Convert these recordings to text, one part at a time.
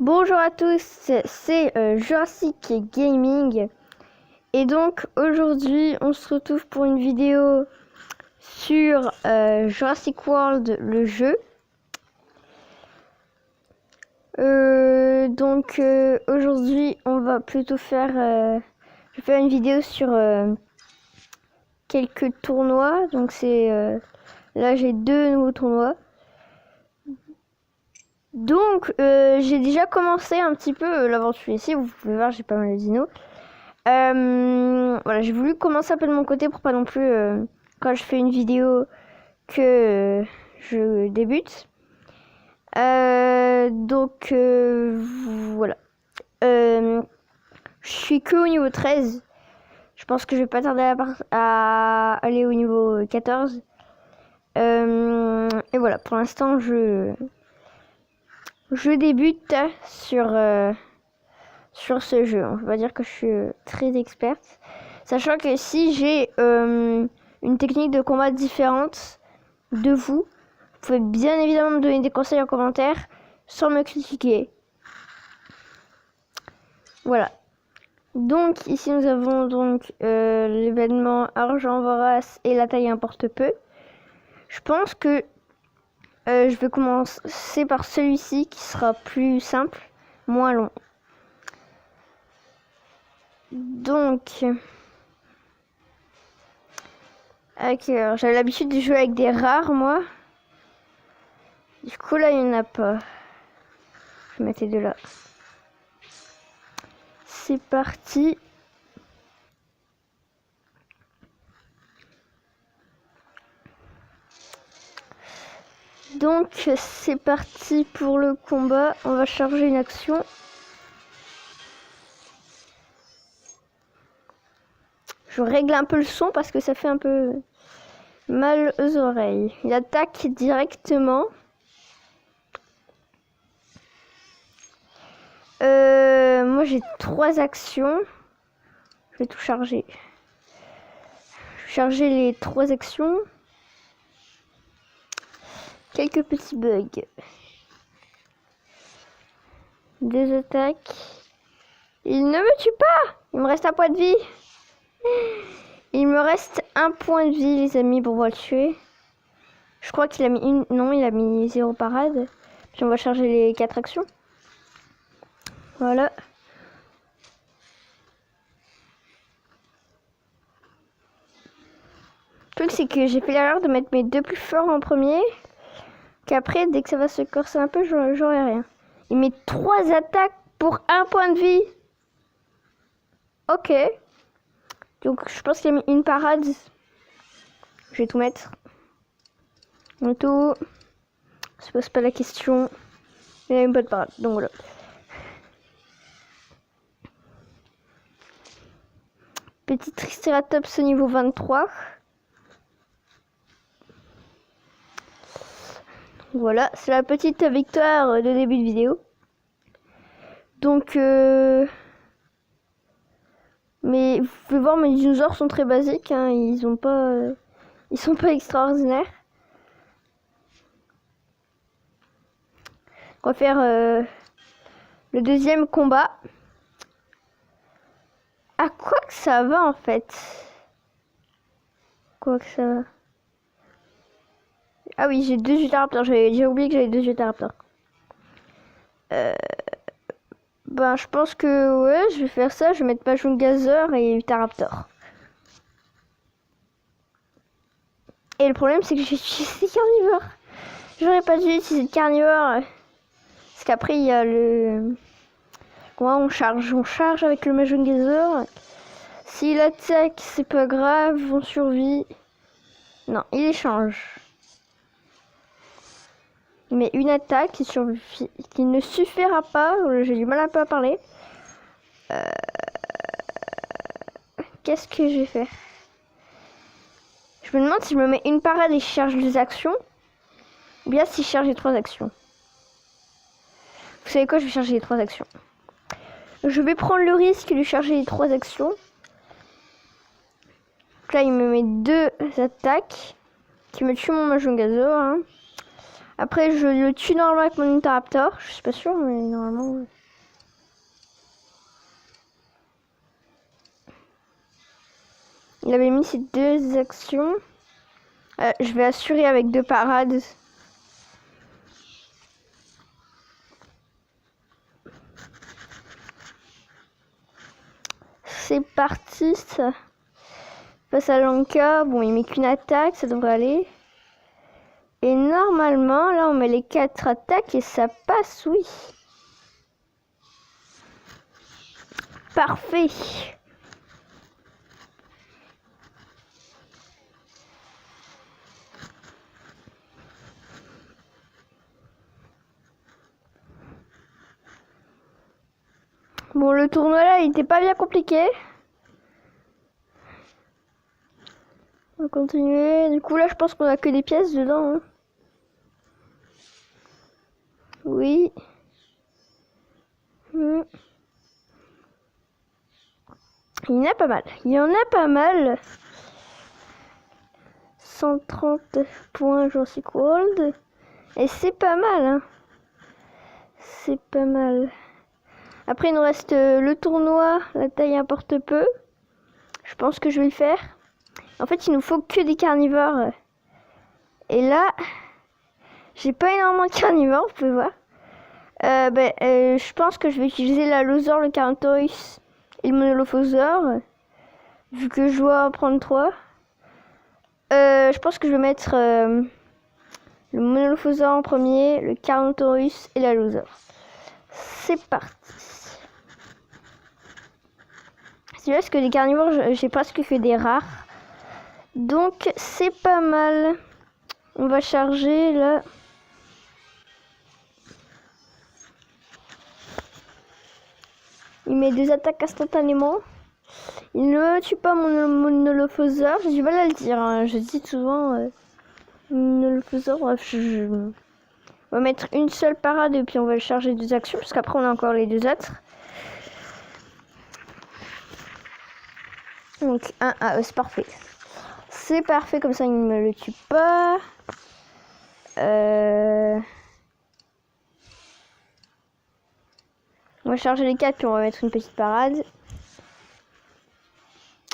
Bonjour à tous, c'est Jurassic Gaming et donc aujourd'hui on se retrouve pour une vidéo sur Jurassic World, le jeu. Aujourd'hui on va plutôt faire, je vais faire une vidéo sur quelques tournois. Donc là j'ai 2 nouveaux tournois. Donc j'ai déjà commencé un petit peu l'aventure ici, vous pouvez voir j'ai pas mal de dinos. Voilà, j'ai voulu commencer un peu de mon côté pour pas non plus quand je fais une vidéo que je débute. Voilà. Je suis que au niveau 13. Je pense que je vais pas tarder à aller au niveau 14. Et voilà, pour l'instant je débute sur ce jeu. On va dire que je suis très experte. Sachant que si j'ai une technique de combat différente de vous, vous pouvez bien évidemment me donner des conseils en commentaire sans me critiquer. Voilà. Donc ici nous avons donc l'événement argent vorace et la taille importe peu. Je pense que je vais commencer par celui-ci qui sera plus simple, moins long. Donc, j'avais l'habitude de jouer avec des rares, moi. Du coup, là, il n'y en a pas. Je vais mettre les deux là. C'est parti. Donc, c'est parti pour le combat. On va charger une action. Je règle un peu le son parce que ça fait un peu mal aux oreilles. Il attaque directement. Moi j'ai 3 actions. Je vais tout charger. Je vais charger les 3 actions. Quelques petits bugs. 2 attaques. Il ne me tue pas. Il me reste un point de vie. Il me reste un point de vie, les amis, pour pouvoir le tuer. Je crois qu'il a mis une... Non, il a mis 0 parade. Puis on va charger les 4 actions. Voilà. Le truc, c'est que j'ai fait l'erreur de mettre mes 2 plus forts en premier. Qu'après, dès que ça va se corser un peu, j'aurai rien. Il met 3 attaques pour 1 point de vie. Ok. Donc, je pense qu'il a mis une parade. Je vais tout mettre. Tout. On se pose pas la question. Il a une bonne parade. Donc, voilà. Petit Triceratops au niveau 23. Voilà, c'est la petite victoire de début de vidéo. Donc, mais vous pouvez voir, mes dinosaures sont très basiques. Hein, ils sont pas extraordinaires. On va faire le deuxième combat. À quoi que ça va en fait? Quoi que ça va? Ah oui, j'ai 2 Jutaraptors. J'ai oublié que j'avais 2 Jutaraptors. Ben, je pense que ouais, je vais faire ça. Je vais mettre Majungasaur et Jutaraptor. Et le problème, c'est que j'ai utilisé carnivore. J'aurais pas dû utiliser de carnivore. Parce qu'après, il y a le... Ouais, on charge avec le Majungasaur. S'il attaque, c'est pas grave, on survit. Non, il échange. Mais une attaque qui ne suffira pas. J'ai du mal un peu à parler. Qu'est-ce que je vais faire? Je me demande si je me mets une parade et je charge 2 actions. Ou bien si je charge les 3 actions. Vous savez quoi? Je vais charger les 3 actions. Je vais prendre le risque de charger les 3 actions. Donc là, il me met 2 attaques qui me tuent mon Majungasaur. Hein. Après, je le tue normalement avec mon Interruptor. Je suis pas sûre, mais normalement... Il avait mis ces 2 actions. Je vais assurer avec 2 parades. C'est parti, ça. Face à Lanka, bon, il met qu'une attaque, ça devrait aller. Et normalement, là, on met les 4 attaques et ça passe, oui. Parfait. Bon, le tournoi là, il était pas bien compliqué. On va continuer. Du coup, là, je pense qu'on a que des pièces dedans. Hein. Oui. Il y en a pas mal. Il y en a pas mal. 130 points Jurassic World. Et c'est pas mal. Hein. C'est pas mal. Après, il nous reste le tournoi. La taille importe peu. Je pense que je vais le faire. En fait, il nous faut que des carnivores. Et là, j'ai pas énormément de carnivores, vous pouvez voir. Je pense que je vais utiliser la Losaur, le Carnotaurus et le Monolophosaure. Vu que je dois en prendre 3. Je pense que je vais mettre le Monolophosaure en premier, le Carnotaurus et la Losaur. C'est parti. C'est parce que les carnivores, j'ai presque que des rares. Donc, c'est pas mal. On va charger là. Il met 2 attaques instantanément. Il ne tue pas mon Monolophosaure. J'ai du mal à le dire. Hein. Je dis souvent Monolophosaure. Bref, on va mettre une seule parade et puis on va le charger 2 actions. Parce qu'après, on a encore les 2 autres. Donc, c'est parfait. C'est parfait, comme ça, il ne me le tue pas. On va charger les 4 puis on va mettre une petite parade.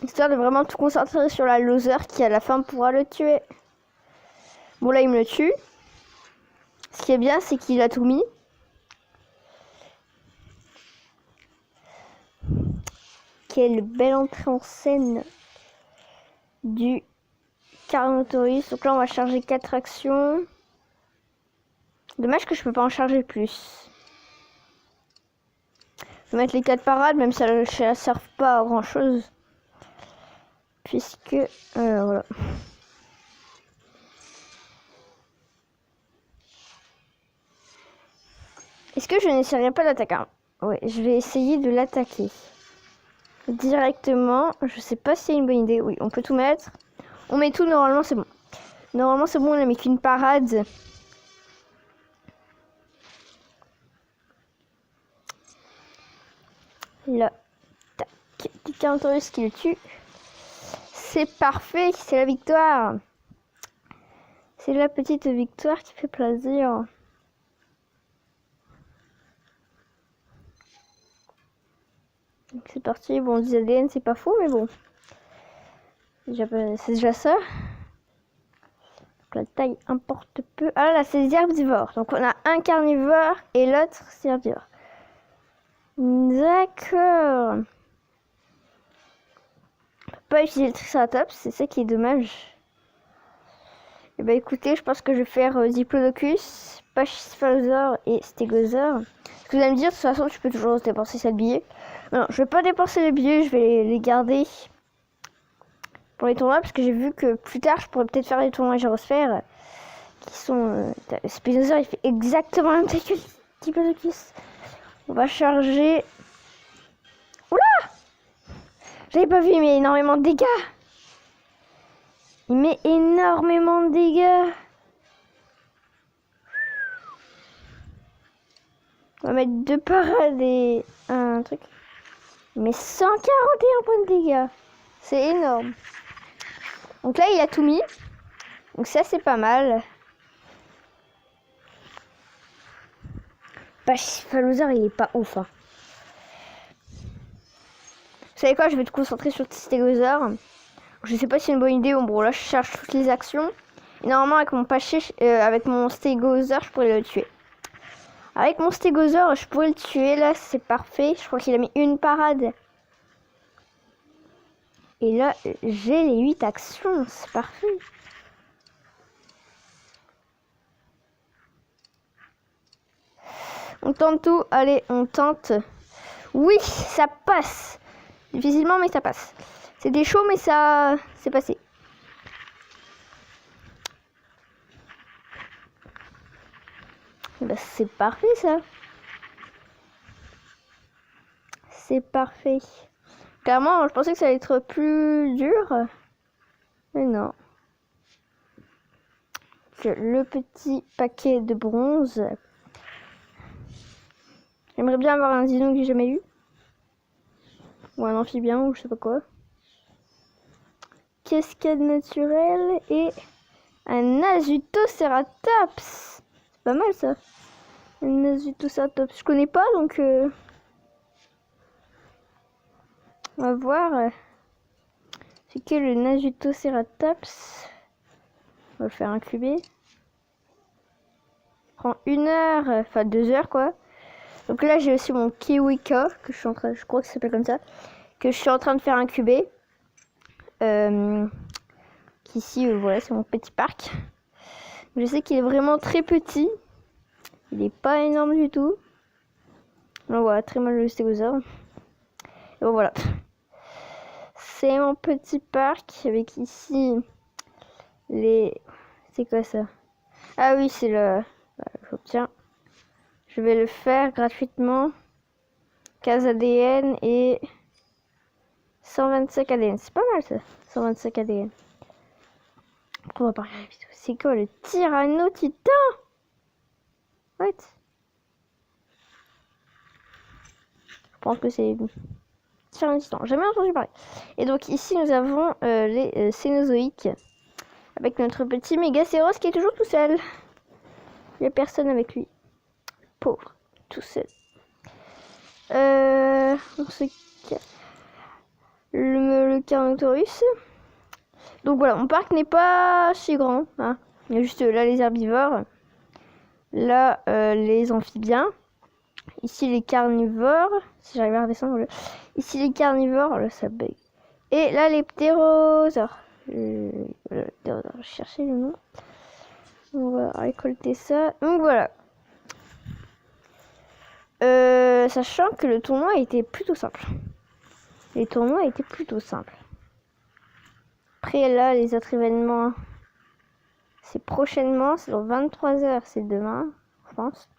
Histoire de vraiment tout concentrer sur la loser qui à la fin pourra le tuer. Bon là il me le tue. Ce qui est bien c'est qu'il a tout mis. Quelle belle entrée en scène du Carnotaurus. Donc là on va charger 4 actions. Dommage que je peux pas en charger plus. Je vais mettre les 4 parades même si elles ne servent pas à grand chose. Puisque voilà. Est-ce que je n'essaierai pas d'attaquer? Ouais, je vais essayer de l'attaquer directement. Je sais pas si c'est une bonne idée. Oui, on peut tout mettre. On met tout, normalement c'est bon. Normalement c'est bon, on a mis qu'une parade. Là, tac, petit Carnotaurus qui le tue. C'est parfait, c'est la victoire. C'est la petite victoire qui fait plaisir. Donc c'est parti, bon 10 ADN c'est pas faux mais bon. C'est déjà ça. Donc la taille importe peu. Ah là c'est des herbivores. Donc on a un carnivore et l'autre c'est herbivore. D'accord. On peut pas utiliser le Triceratops, c'est ça qui est dommage. Et bah écoutez, je pense que je vais faire Diplodocus, Pachycephalosaure et Stégosaure. Ce que vous allez me dire, de toute façon, tu peux toujours dépenser 7 billets. Non, je vais pas dépenser les billets, je vais les garder pour les tournois parce que j'ai vu que plus tard, je pourrais peut-être faire des tournois gyrosphères qui sont. Spinosaure, il fait exactement la même taille que Diplodocus. On va charger. Oula! J'avais pas vu, il met énormément de dégâts. Il met énormément de dégâts. On va mettre 2 parades et un truc. Il met 141 points de dégâts. C'est énorme. Donc là, il a tout mis. Donc ça, c'est pas mal. Pachyphalosaure, il est pas ouf. Hein. Vous savez quoi, je vais te concentrer sur le stégosaure. Je sais pas si c'est une bonne idée. Bon, là, je cherche toutes les actions. Et normalement, avec mon stégosaure, je pourrais le tuer. Avec mon stégosaure, je pourrais le tuer. Là, c'est parfait. Je crois qu'il a mis une parade. Et là, j'ai les 8 actions. C'est parfait. On tente tout. Allez, on tente. Oui, ça passe. Difficilement, mais ça passe. C'était chaud, mais ça... c'est passé. Bah, c'est parfait, ça. C'est parfait. Clairement, je pensais que ça allait être plus dur. Mais non. Le petit paquet de bronze. J'aimerais bien avoir un dino que j'ai jamais eu. Ou un amphibien ou je sais pas quoi. Cascade naturelle et un Azutoceratops. C'est pas mal ça. Un Azutoceratops. Je connais pas donc on va voir. C'est quel le Azutoceratops. On va le faire incuber. Prend 1 heure, enfin 2 heures quoi. Donc là j'ai aussi mon Kiwika que je suis en train, je crois que ça s'appelle comme ça, que je suis en train de faire incuber. Ici voilà c'est mon petit parc. Je sais qu'il est vraiment très petit. Il est pas énorme du tout. Donc voilà, très mal le stégosaure. Et bon voilà. C'est mon petit parc avec ici les... C'est quoi ça? Ah oui c'est le... J'obtiens. Je vais le faire gratuitement. 15 ADN et 125 ADN. C'est pas mal ça. 125 ADN. On va parler la vidéo. C'est quoi le Tyrannotitan? What? Je pense que c'est Tyrannotitan. Jamais entendu parler. Et donc ici nous avons les Cénozoïques. Avec notre petit Mégacéros qui est toujours tout seul. Il n'y a personne avec lui. Pauvre. Tout seul. Le Carnotaurus. Donc voilà, mon parc n'est pas si grand. Hein. Il y a juste là les herbivores. Là les amphibiens. Ici les carnivores. Si j'arrive à redescendre. Là. Ici les carnivores. Là ça bug. Et là les ptérosaures. Voilà, je cherchais le nom. On va récolter ça. Donc voilà. Sachant que le tournoi était plutôt simple. Les tournois étaient plutôt simples. Après là, les autres événements, c'est prochainement, c'est dans 23 h, c'est demain, je pense.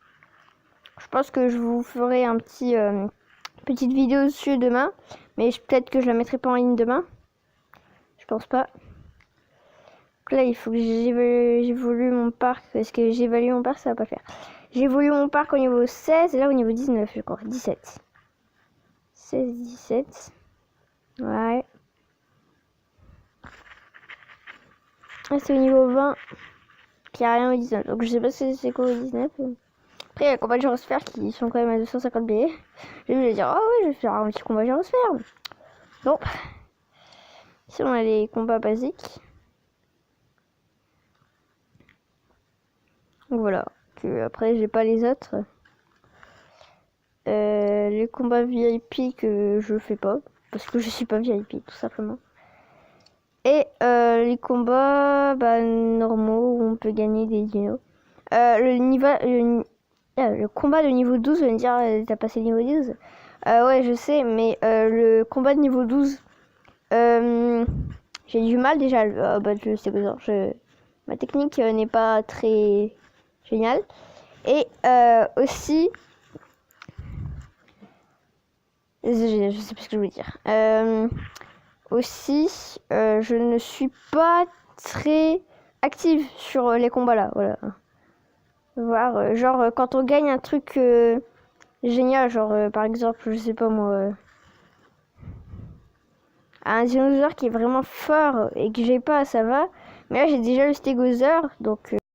Je pense que je vous ferai un petite vidéo dessus demain, mais peut-être que je la mettrai pas en ligne demain. Je pense pas. Donc là, il faut que j'évolue mon parc, parce que j'évalue mon parc, ça va pas faire. J'évolue mon parc au niveau 16 et là au niveau 19, je crois, 17. 16, 17. Ouais. Ah, c'est au niveau 20. Puis il n'y a rien au 19. Donc je sais pas si c'est quoi au 19. Après, il y a les combats de gyrosphère qui sont quand même à 250 billets. Je vais dire, oh ouais, je vais faire un petit combat de gyrosphère. Non. Ici, on a les combats basiques. Donc voilà. Après, j'ai pas les autres. Les combats VIP que je fais pas. Parce que je suis pas VIP, tout simplement. Et les combats normaux où on peut gagner des dinos. Le combat de niveau 12, vous allez me dire, t'as passé le niveau 12 ouais, je sais, mais le combat de niveau 12, j'ai du mal déjà à battre le stégosaure. Ma technique n'est pas très géniale. Et aussi, je sais plus ce que je voulais dire. Aussi, je ne suis pas très active sur les combats là. Voilà. Voir, genre, quand on gagne un truc génial, genre, par exemple, je sais pas moi, un dinosaure qui est vraiment fort et que j'ai pas, ça va. Mais là, j'ai déjà le stégosaure, donc